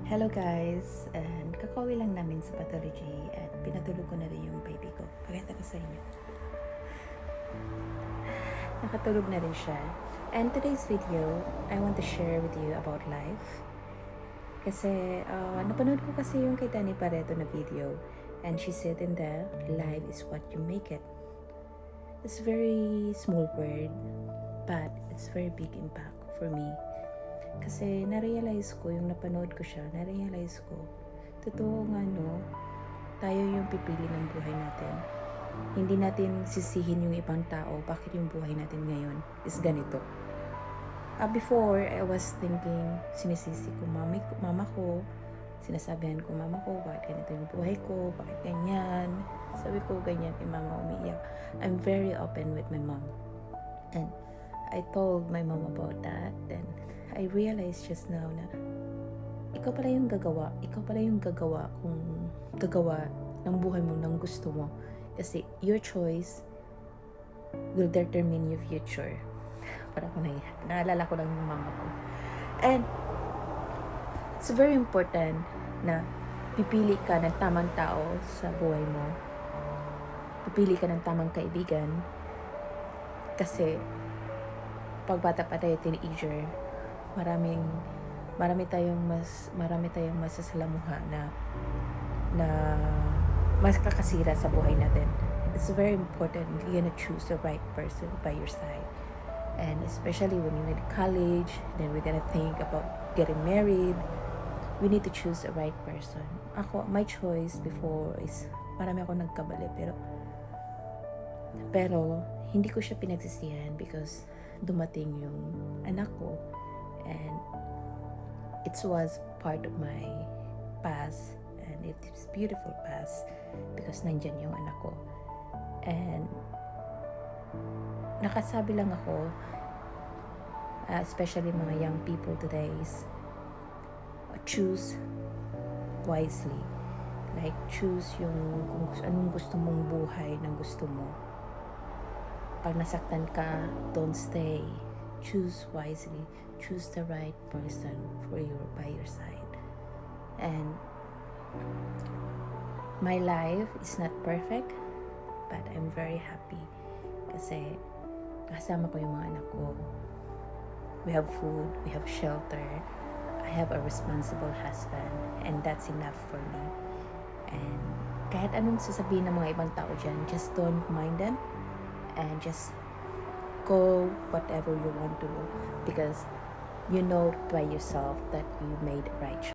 Hello guys, and kakauwi lang namin sa pathology at pinatulog ko na rin yung baby ko. Pakita ko sa inyo. Nakatulog na rin siya. And today's video, I want to share with you about life. Kasi napanood ko kasi yung kay Danny Pareto na video, and she said in there, life is what you make it. It's a very small word, but it's very big impact for me. Kasi na-realize ko, yung napanood ko siya, na-realize ko, totoo nga no, tayo yung pipili ng buhay natin. Hindi natin sisihin yung ibang tao, bakit yung buhay natin ngayon is ganito. Before, I was thinking, sinisisi ko mama ko, sinasabihan ko mama ko, bakit ganito yung buhay ko, bakit ganyan. Sabi ko ganyan, mama umiiyak. I'm very open with my mom. And I told my mom about that, then I realized just now na ikaw pala yung gagawa kung gagawa ng buhay mo ng gusto mo. Kasi your choice will determine your future. Parang ako naiyak. Naalala ko lang yung mama ko. And it's very important na pipili ka ng tamang tao sa buhay mo. Pipili ka ng tamang kaibigan. Kasi pag bata pa tayo, teenager, marami tayong masasalamuha na mas kakasira sa buhay natin. It's very important you're gonna choose the right person by your side. And especially when you're in college, then we're gonna think about getting married. We need to choose the right person. My choice before is marami ako nagkabali, pero hindi ko siya pinagsisihan because dumating yung anak ko, and it was part of my past, and it's beautiful past because nandyan yung anak ko. And nakasabi lang ako, especially mga young people today, is choose wisely. Like choose yung kung anong gusto mong buhay na gusto mo. Pag nasaktan ka, don't stay. Choose wisely. Choose the right person by your side. And my life is not perfect, but I'm very happy kasi kasama ko yung mga anak ko. We have food, we have shelter, I have a responsible husband, and that's enough for me. And kahit anong sasabihin ng mga ibang tao dyan, just don't mind them, and just go whatever you want to, because you know by yourself that you made the right choice.